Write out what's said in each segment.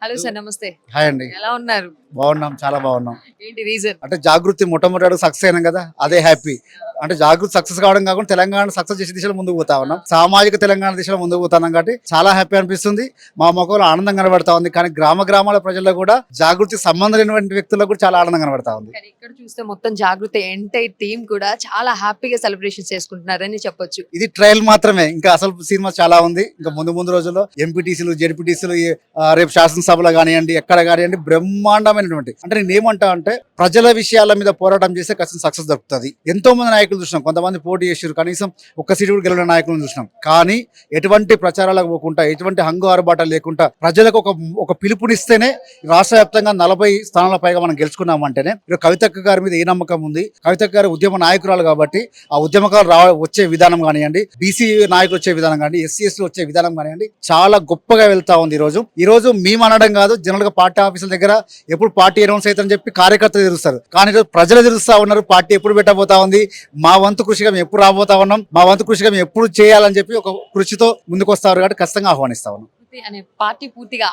Hello sir, నమస్తే. Hi అండి. ఎలా ఉన్నారు? బాగున్నాం, చాలా బాగున్నాం. ఏంటి రీజన్? అంటే జాగృతి మొట్టమొదటి సక్సెస్ అయినాం కదా, అదే హ్యాపీ. అంటే జాగృతి సక్సెస్ కావడం కాకుండా తెలంగాణ సక్సెస్ చేసే దిశలో ముందుకు పోతా ఉన్నాం. సామాజిక తెలంగాణ దిశలో ముందుకు పోతున్నాం కాబట్టి చాలా హ్యాపీ అనిపిస్తుంది. మా ముఖంలో ఆనందం కనబడతా ఉంది. కానీ గ్రామాల ప్రజల్లో కూడా జాగృతి సంబంధం లేనటువంటి వ్యక్తులకు కూడా చాలా ఆనందం కనబడతా ఉంది. కానీ ఇక్కడ చూస్తే మొత్తం జాగృతి ఎంటైర్ టీమ్ కూడా చాలా హ్యాపీగా సెలబ్రేషన్స్ చేసుకుంటున్నారని చెప్పొచ్చు. ఇది ట్రయల్ మాత్రమే, ఇంకా అసలు సినిమా చాలా ఉంది. ఇంకా ముందు రోజుల్లో ఎంపీటీసీలు, జెడ్పీటీసీలు, రేపు శాసనసభలో కానివ్వండి, ఎక్కడ కానివ్వండి, బ్రహ్మాండమైనటువంటి, అంటే నేను ఏమంటా అంటే ప్రజల విషయాల మీద పోరాటం చేస్తే ఖచ్చితంగా సక్సెస్ దొరుకుతుంది. ఎంతో మంది నాయకులు చూసినాం, కొంతమంది పోటీ చేసారు, కనీసం ఒక్క సీటు కూడా గెలిచిన నాయకులను చూసినాం. కానీ ఎటువంటి ప్రచారాలకు పోకుండా, ఎటువంటి హంగు ఆరుబాటాలు లేకుండా ప్రజలకు ఒక పిలుపునిస్తేనే రాష్ట్ర వ్యాప్తంగా 40 స్థానాల పైగా మనం గెలుచుకున్నామంటేనే ఇప్పుడు కవితక్క గారి మీద ఏ నమ్మకం ఉంది. కవితక్క గారి ఉద్యమ నాయకురాలు కాబట్టి ఆ ఉద్యమకాలు వచ్చే విధానం కానివ్వండి, బీసీ నాయకులు వచ్చే విధానం కానీ, ఎస్సీఎస్లు వచ్చే విధానం కానివ్వండి, చాలా గొప్పగా వెళ్తా ఉంది. ఈ రోజు మేము అనడం కాదు, జనరల్ గా పార్టీ ఆఫీసుల దగ్గర ఎప్పుడు పార్టీ అనౌన్స్ అవుతుందని చెప్పి కార్యకర్తలు తెలుస్తారు. కానీ ఈరోజు ప్రజలు తెలుస్తా ఉన్నారు పార్టీ ఎప్పుడు పెట్టబోతా ఉంది, మా వంతు కృషిగా మేము ఎప్పుడు రాబోతా ఉన్నాం, మా వంతు కృషిగా మేము ఎప్పుడు చేయాలని చెప్పి ఒక కృషితో ముందుకు వస్తారు. కాబట్టి ఖచ్చితంగా ఆహ్వానిస్తా ఉన్నాం. అనే పార్టీ పూర్తిగా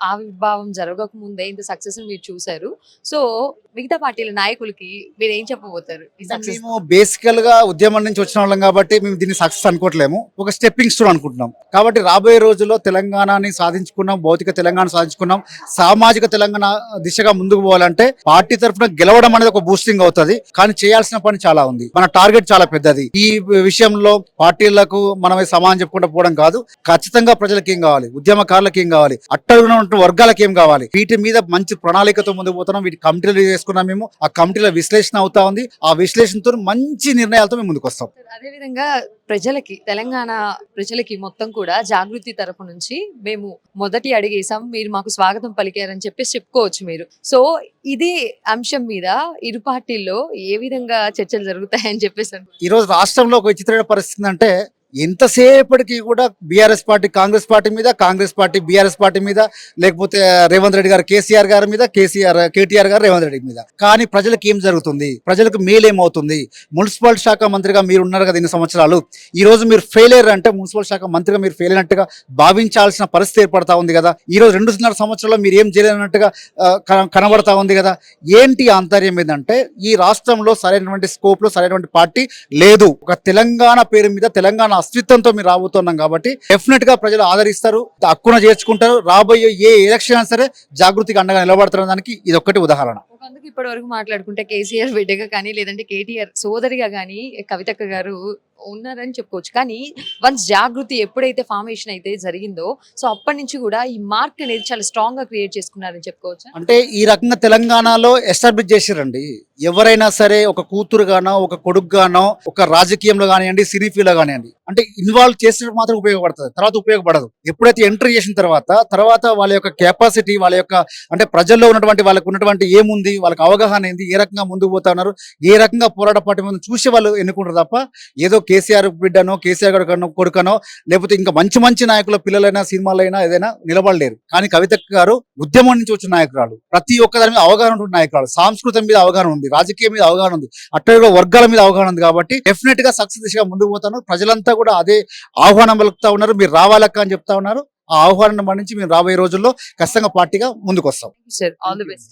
ఆవిర్భావం జరగక ముందే ఇంత సక్సెస్ మీరు చూసారు. సో మిగతా పార్టీల నాయకులకి మీరు ఏం చెప్పబోతారు? మేము బేసికల్ గా ఉద్యమం నుంచి వచ్చిన వాళ్ళం కాబట్టి మేము దీన్ని సక్సెస్ అనుకోవట్లేము, ఒక స్టెప్పింగ్ స్టోన్ అనుకుంటున్నాం. కాబట్టి రాబోయే రోజుల్లో తెలంగాణని సాధించుకున్నాం, భౌతిక తెలంగాణ సాధించుకున్నాం, సామాజిక తెలంగాణ దిశగా ముందుకు పోవాలంటే పార్టీ తరఫున గెలవడం అనేది ఒక బూస్టింగ్ అవుతుంది. కానీ చేయాల్సిన పని చాలా ఉంది, మన టార్గెట్ చాలా పెద్దది. ఈ విషయంలో పార్టీలకు మనమే సమానం చెప్పుకుంటూ పోవడం కాదు, ఖచ్చితంగా ప్రజలకు ఏం కావాలి, ఉద్యమకారులకు ఏం కావాలి, అట్టడుగున ఉన్న వర్గాలకు ఏం కావాలి, వీటి మీద మంచి ప్రణాళికతో ముందుకు పోతున్నాం. వీటి కమిటీలు చేసుకున్నాం మేము, ఆ కమిటీల విశ్లేషణ అవుతా ఉంది. ఆ విశ్లేషణతో మంచి నిర్ణయాలతో మేము ముందుకు వస్తాం. అదే విధంగా ప్రజలకి, తెలంగాణ ప్రజలకి మొత్తం కూడా జాగృతి తరపు నుంచి మేము మొదటి అడిగేసాం, మీరు మాకు స్వాగతం పలికారని చెప్పేసి చెప్పుకోవచ్చు మీరు. సో ఇదే అంశం మీద ఇరు పార్టీల్లో ఏ విధంగా చర్చలు జరుగుతాయని చెప్పేసి ఈ రోజు రాష్ట్రంలో ఒక విచిత్రమైన పరిస్థితి అంటే, ఎంతసేపటికి కూడా బీఆర్ఎస్ పార్టీ కాంగ్రెస్ పార్టీ మీద, కాంగ్రెస్ పార్టీ బీఆర్ఎస్ పార్టీ మీద, లేకపోతే రేవంత్ రెడ్డి గారు కేసీఆర్ గారి మీద, కేటీఆర్ గారు రేవంత్ రెడ్డి మీద. కానీ ప్రజలకు ఏం జరుగుతుంది, ప్రజలకు మేలేమవుతుంది? మున్సిపల్ శాఖ మంత్రిగా మీరు ఉన్నారు కదా ఇన్ని సంవత్సరాలు, ఈ రోజు మీరు ఫెయిల్ అయ్యారు అంటే మున్సిపల్ శాఖ మంత్రిగా మీరు ఫెయిల్ అయినట్టుగా భావించాల్సిన పరిస్థితి ఏర్పడతా ఉంది కదా. ఈ రోజు 2.5 సంవత్సరాల్లో మీరు ఏం చేయలేనట్టుగా కనబడతా ఉంది కదా. ఏంటి ఆంతర్యం ఏంటంటే, ఈ రాష్ట్రంలో సరైనటువంటి స్కోప్ లో సరైనటువంటి పార్టీ లేదు. ఒక తెలంగాణ పేరు మీద, తెలంగాణ అస్తిత్వంతో మీరు రాబోతున్నాం కాబట్టి డెఫినెట్ గా ప్రజలు ఆదరిస్తారు, హక్కున చేర్చుకుంటారు. రాబోయే ఏ ఎలక్షన్ అయినా సరే జాగృతికి అండగా నిలబడుతున్న దానికి ఇది ఒక్కటి ఉదాహరణ. ఇప్పటి వరకు మాట్లాడుకుంటే కేసీఆర్ బిడ్డగా కానీ, లేదంటే కేటీఆర్ సోదరిగా కానీ కవితక్క గారు ఉన్నారని చెప్పుకోవచ్చు. కానీ వన్స్ జాగృతి ఎప్పుడైతే ఫార్మేషన్ అయితే జరిగిందో, సో అప్పటి నుంచి కూడా ఈ మార్క్ అనేది చాలా స్ట్రాంగ్ గా క్రియేట్ చేసుకున్నారని చెప్పుకోవచ్చు. అంటే ఈ రకంగా తెలంగాణలో ఎస్టాబ్లిష్ చేశారండి. ఎవరైనా సరే ఒక కూతురు గానో, ఒక కొడుకు గానో, ఒక రాజకీయంలో కానివ్వండి, సినీ ఫీల్డ్ కానివ్వండి, అంటే ఇన్వాల్వ్ చేసినప్పుడు మాత్రం ఉపయోగపడుతుంది, తర్వాత ఉపయోగపడదు. ఎప్పుడైతే ఎంటర్ చేసిన తర్వాత వాళ్ళ యొక్క కెపాసిటీ, వాళ్ళ యొక్క అంటే ప్రజల్లో ఉన్నటువంటి వాళ్ళకు ఉన్నటువంటి ఏముంది, వాళ్ళకి అవగాహన ఏంది, ఏ రకంగా ముందుకు పోతా ఉన్నారు, ఏ రకంగా పోరాట పార్టీ ముందు చూసి వాళ్ళు ఎన్నుకుంటారు తప్ప ఏదో కేసీఆర్ బిడ్డనో, కేసీఆర్ కొడుకనో, లేకపోతే ఇంకా మంచి నాయకుల పిల్లలైనా, సినిమాలైనా ఏదైనా నిలబడలేరు. కానీ కవితక్క గారు ఉద్యమం నుంచి వచ్చిన నాయకురాలు, ప్రతి ఒక్క దాని మీద అవగాహన ఉంటుంది నాయకురాలు, సంస్కృతం మీద అవగాహన ఉంది, రాజకీయం మీద అవగాహన ఉంది, అట్టడుగుల వర్గాల మీద అవగాహన ఉంది. కాబట్టి డెఫినెట్ గా సక్సెస్ దిశగా ముందుకు పోతాను. ప్రజలంతా కూడా అదే ఆహ్వానం పలుకుతా ఉన్నారు, మీరు రావాలక్క అని చెప్తా ఉన్నారు. ఆ ఆహ్వానం మన్నించి మేము రాబోయే రోజుల్లో ఖచ్చితంగా పార్టీగా ముందుకు వస్తాం. Sir, all the best.